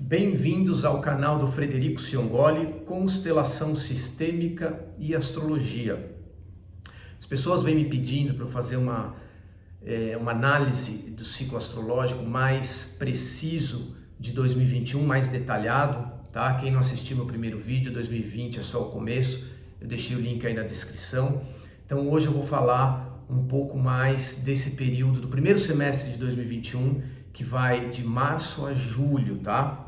Bem-vindos ao canal do Frederico Ciongoli, Constelação Sistêmica e Astrologia. As pessoas vêm me pedindo para eu fazer uma análise do ciclo astrológico mais preciso de 2021, mais detalhado, tá? Quem não assistiu meu primeiro vídeo, 2020 é só o começo, eu deixei o link aí na descrição. Então hoje eu vou falar um pouco mais desse período do primeiro semestre de 2021, que vai de março a julho, tá?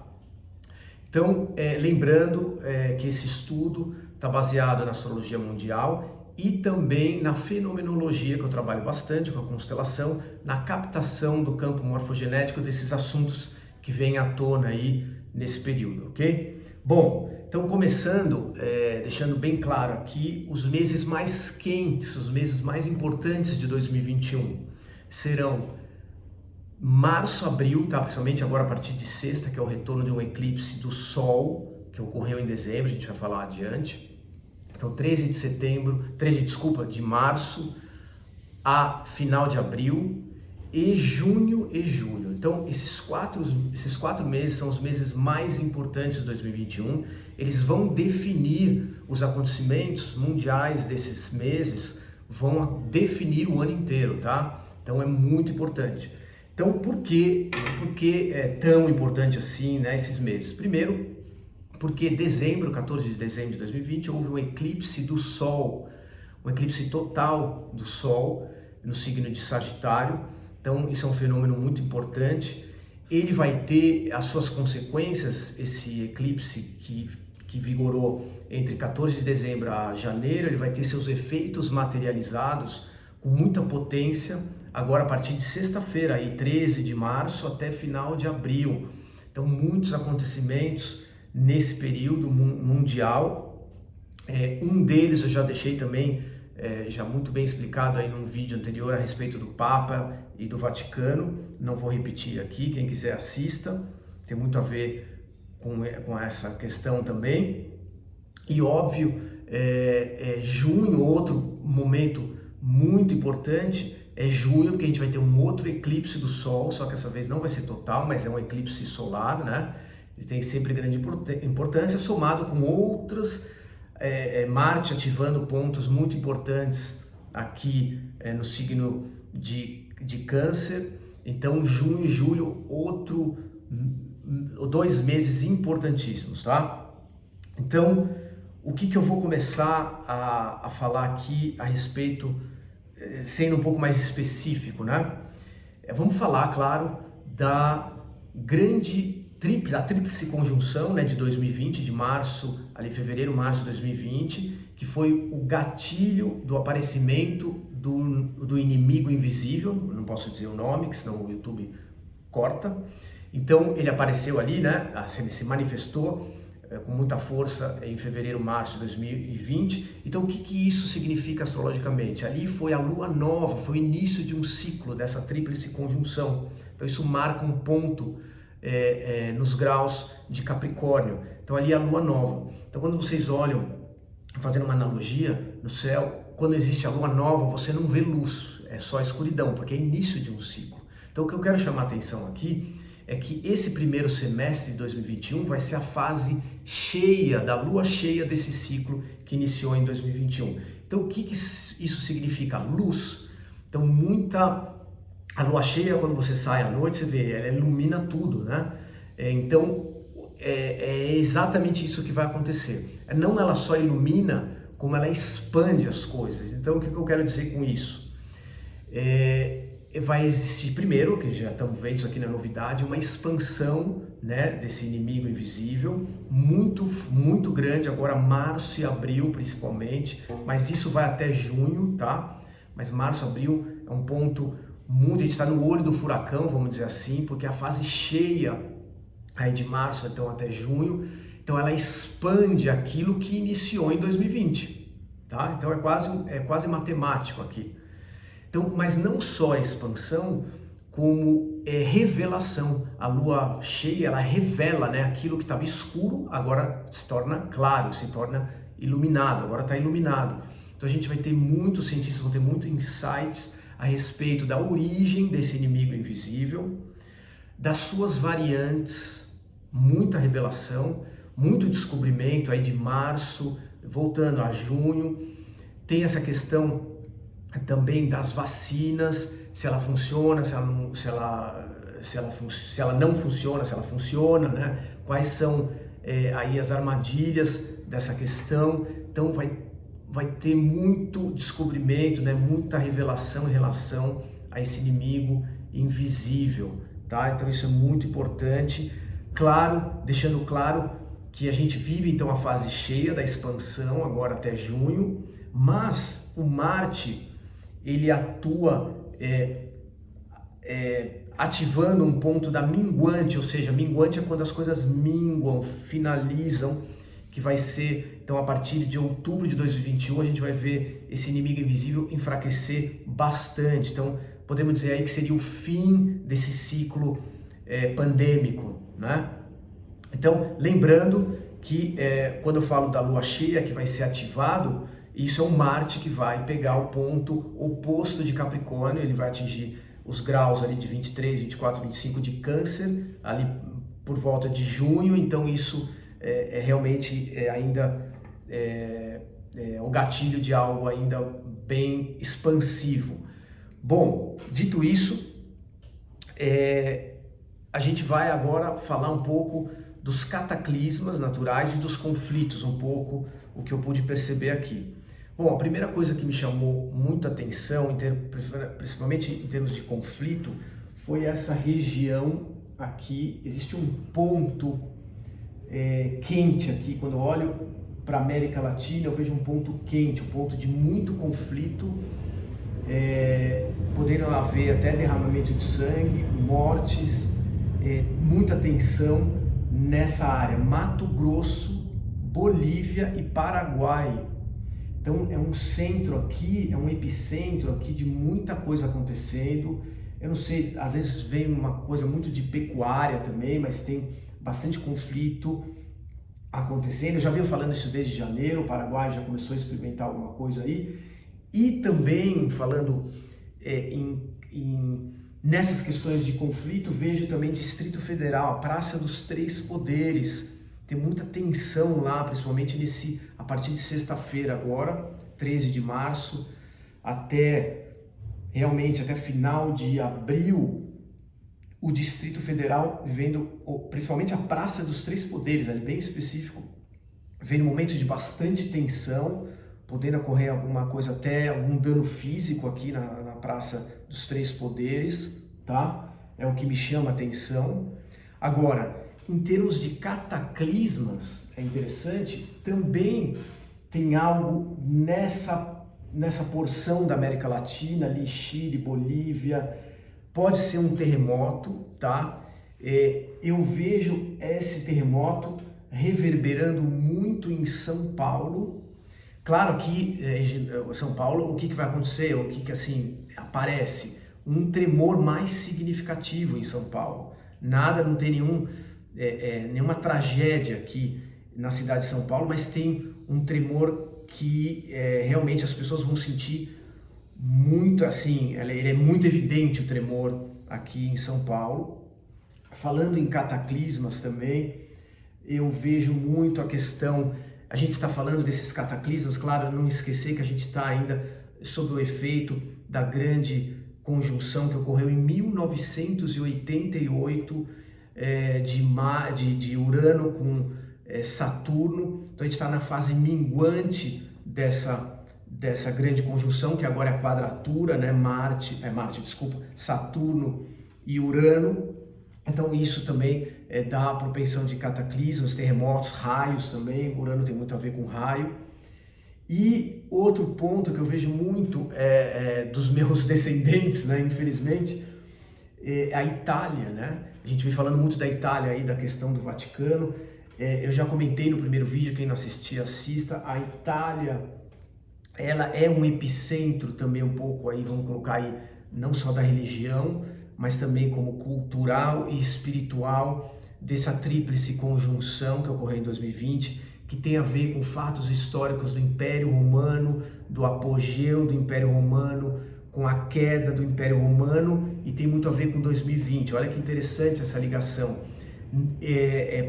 Então, lembrando que esse estudo está baseado na astrologia mundial e também na fenomenologia, que eu trabalho bastante com a constelação, na captação do campo morfogenético desses assuntos que vêm à tona aí nesse período, ok? Bom, então começando, deixando bem claro aqui, os meses mais quentes, os meses mais importantes de 2021 serão março, abril, tá? Principalmente agora a partir de sexta, que é o retorno de um eclipse do Sol, que ocorreu em dezembro, a gente vai falar adiante. Então 13 de março a final de abril e junho e julho. Então esses quatro meses são os meses mais importantes de 2021. Eles vão definir os acontecimentos mundiais desses meses, vão definir o ano inteiro, tá? Então é muito importante. Então, por que é tão importante assim, né, esses meses? Primeiro, porque 14 de dezembro de 2020, houve um eclipse do Sol, um eclipse total do Sol no signo de Sagitário. Então, isso é um fenômeno muito importante. Ele vai ter as suas consequências, esse eclipse que vigorou entre 14 de dezembro a janeiro, ele vai ter seus efeitos materializados com muita potência, agora a partir de sexta-feira, aí 13 de março até final de abril. Então muitos acontecimentos nesse período mundial. Um deles eu já deixei também já muito bem explicado aí num vídeo anterior a respeito do Papa e do Vaticano. Não vou repetir aqui, quem quiser assista, tem muito a ver com essa questão também. E óbvio, junho, outro momento muito importante, é junho, porque a gente vai ter um outro eclipse do Sol, só que essa vez não vai ser total, mas é um eclipse solar, né? Ele tem sempre grande importância, somado com outros, Marte ativando pontos muito importantes aqui no signo de Câncer. Então, junho e julho, 2 meses importantíssimos, tá? Então, o que eu vou começar a falar aqui a respeito, sendo um pouco mais específico, né? Vamos falar, claro, da tríplice conjunção, né, de 2020, de março, ali fevereiro, março de 2020, que foi o gatilho do aparecimento do inimigo invisível. Não posso dizer o nome, que senão o YouTube corta. Então ele apareceu ali, né? Ele se manifestou com muita força em fevereiro, março de 2020. Então o que isso significa astrologicamente? Ali foi a lua nova, foi o início de um ciclo dessa tríplice conjunção. Então isso marca um ponto nos graus de Capricórnio. Então ali é a lua nova. Então quando vocês olham, fazendo uma analogia no céu, quando existe a lua nova, você não vê luz, é só escuridão, porque é início de um ciclo. Então o que eu quero chamar a atenção aqui é que esse primeiro semestre de 2021 vai ser a fase cheia, da lua cheia desse ciclo que iniciou em 2021. Então o que isso significa? Luz. Então a lua cheia, quando você sai à noite, você vê, ela ilumina tudo, né? Então é exatamente isso que vai acontecer. Não ela só ilumina, como ela expande as coisas. Então o que eu quero dizer com isso? Vai existir primeiro, que já estamos vendo isso aqui na novidade, uma expansão, né, desse inimigo invisível, muito, muito grande, agora março e abril principalmente, mas isso vai até junho, tá? Mas março, abril é um ponto muito, a gente está no olho do furacão, vamos dizer assim, porque a fase cheia aí de março então até junho, então ela expande aquilo que iniciou em 2020, tá? Então é quase matemático aqui. Então, mas não só a expansão, como revelação. A lua cheia, ela revela, né, aquilo que estava escuro, agora se torna claro, se torna iluminado, agora está iluminado. Então a gente vai ter muitos cientistas, vão ter muitos insights a respeito da origem desse inimigo invisível, das suas variantes, muita revelação, muito descobrimento aí de março, voltando a junho. Tem essa questão também das vacinas, se ela funciona, se ela não funciona, se ela funciona, né? Quais são aí as armadilhas dessa questão. Então vai ter muito descobrimento, né? Muita revelação em relação a esse inimigo invisível, tá? Então isso é muito importante. Claro, deixando claro que a gente vive então a fase cheia da expansão agora até junho, mas o Marte ele atua ativando um ponto da minguante, ou seja, minguante é quando as coisas minguam, finalizam, que vai ser, então a partir de outubro de 2021 a gente vai ver esse inimigo invisível enfraquecer bastante. Então podemos dizer aí que seria o fim desse ciclo pandêmico, né? Então lembrando que quando eu falo da lua cheia que vai ser ativado, isso é um Marte que vai pegar o ponto oposto de Capricórnio, ele vai atingir os graus ali de 23, 24, 25 de Câncer, ali por volta de junho, então isso realmente ainda o gatilho de algo ainda bem expansivo. Bom, dito isso, a gente vai agora falar um pouco dos cataclismas naturais e dos conflitos, um pouco o que eu pude perceber aqui. Bom, a primeira coisa que me chamou muita atenção, principalmente em termos de conflito, foi essa região aqui. Existe um ponto quente aqui. Quando eu olho para a América Latina, eu vejo um ponto quente, um ponto de muito conflito, podendo haver até derramamento de sangue, mortes, muita tensão nessa área. Mato Grosso, Bolívia e Paraguai. Então é um centro aqui, é um epicentro aqui de muita coisa acontecendo. Eu não sei, às vezes vem uma coisa muito de pecuária também, mas tem bastante conflito acontecendo. Eu já venho falando isso desde janeiro, o Paraguai já começou a experimentar alguma coisa aí. E também falando nessas questões de conflito, vejo também Distrito Federal, a Praça dos Três Poderes. Tem muita tensão lá, principalmente a partir de sexta-feira agora, 13 de março, até final de abril, o Distrito Federal vivendo, principalmente a Praça dos Três Poderes, ali bem específico, vendo momentos de bastante tensão, podendo ocorrer alguma coisa, até algum dano físico aqui na Praça dos Três Poderes, tá? É o que me chama a atenção. Agora, em termos de cataclismas, é interessante, também tem algo nessa porção da América Latina, ali Chile, Bolívia, pode ser um terremoto, tá? Eu vejo esse terremoto reverberando muito em São Paulo. Claro que São Paulo, o que vai acontecer, o que assim aparece? Um tremor mais significativo em São Paulo. Não tem nenhuma tragédia aqui na cidade de São Paulo, mas tem um tremor que realmente as pessoas vão sentir muito assim, ele é muito evidente o tremor aqui em São Paulo. Falando em cataclismas também, eu vejo muito a questão, a gente está falando desses cataclismas, claro, não esquecer que a gente está ainda sob o efeito da grande conjunção que ocorreu em 1988, de Urano com Saturno. Então a gente está na fase minguante dessa grande conjunção, que agora é a quadratura, né? Saturno e Urano. Então isso também dá a propensão de cataclismos, terremotos, raios também. Urano tem muito a ver com raio. E outro ponto que eu vejo muito dos meus descendentes, né, infelizmente, é a Itália, né? A gente vem falando muito da Itália aí, da questão do Vaticano. Eu já comentei no primeiro vídeo, quem não assistiu, assista. A Itália, ela é um epicentro também um pouco aí, vamos colocar aí, não só da religião, mas também como cultural e espiritual, dessa tríplice conjunção que ocorreu em 2020, que tem a ver com fatos históricos do Império Romano, do apogeu do Império Romano, com a queda do Império Romano, e tem muito a ver com 2020. Olha que interessante essa ligação.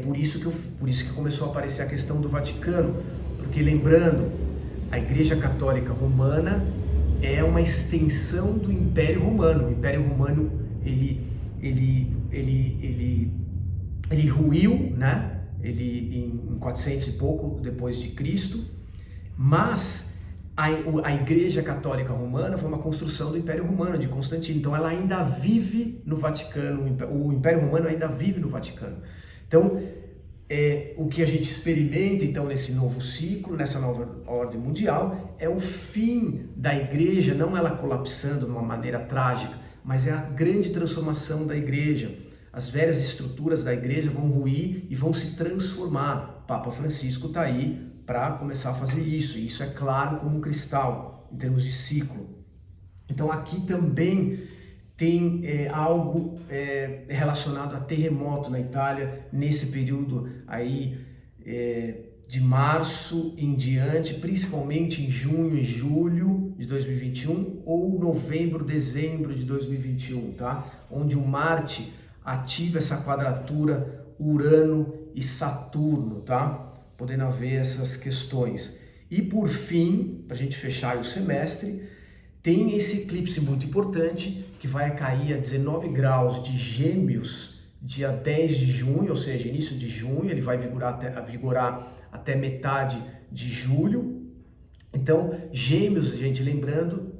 Por isso que começou a aparecer a questão do Vaticano, porque lembrando, a Igreja Católica Romana é uma extensão do Império Romano. O Império Romano ele ruiu, né? Em 400 e pouco depois de Cristo, mas a Igreja Católica Romana foi uma construção do Império Romano, de Constantino. Então ela ainda vive no Vaticano, o Império Romano ainda vive no Vaticano. Então, o que a gente experimenta então nesse novo ciclo, nessa nova ordem mundial, é o fim da Igreja, não ela colapsando de uma maneira trágica, mas é a grande transformação da Igreja. As velhas estruturas da Igreja vão ruir e vão se transformar. Papa Francisco está aí para começar a fazer isso, e isso é claro como um cristal, em termos de ciclo. Então aqui também tem algo relacionado a terremoto na Itália, nesse período aí de março em diante, principalmente em junho e julho de 2021, ou novembro, dezembro de 2021, tá? Onde o Marte ativa essa quadratura Urano e Saturno, tá? Podendo haver essas questões. E por fim, para a gente fechar o semestre, tem esse eclipse muito importante que vai cair a 19 graus de Gêmeos, dia 10 de junho, ou seja, início de junho, ele vai vigorar até metade de julho. Então, Gêmeos, gente, lembrando,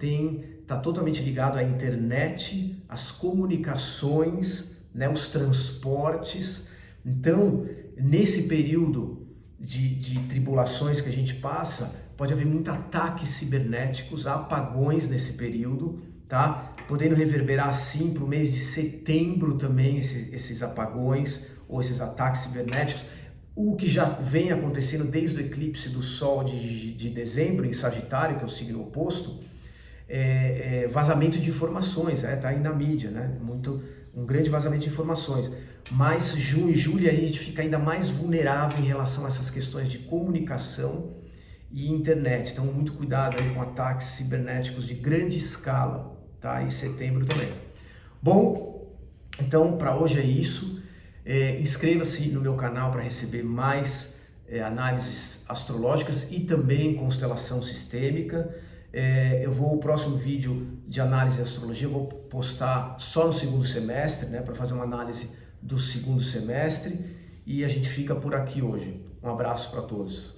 está totalmente ligado à internet, às comunicações, né, os transportes. Então, nesse período de tribulações que a gente passa, pode haver muitos ataques cibernéticos, apagões nesse período, tá? Podendo reverberar assim para o mês de setembro também esses apagões ou esses ataques cibernéticos, o que já vem acontecendo desde o eclipse do Sol de dezembro em Sagitário, que é o signo oposto, vazamento de informações, tá aí na mídia, né? Um grande vazamento de informações. Mas junho e julho a gente fica ainda mais vulnerável em relação a essas questões de comunicação e internet. Então, muito cuidado aí com ataques cibernéticos de grande escala, tá? E setembro também. Bom, então para hoje é isso. Inscreva-se no meu canal para receber mais análises astrológicas e também constelação sistêmica. O próximo vídeo de análise de astrologia eu vou postar só no segundo semestre, né, para fazer uma análise do segundo semestre, e a gente fica por aqui hoje. Um abraço para todos.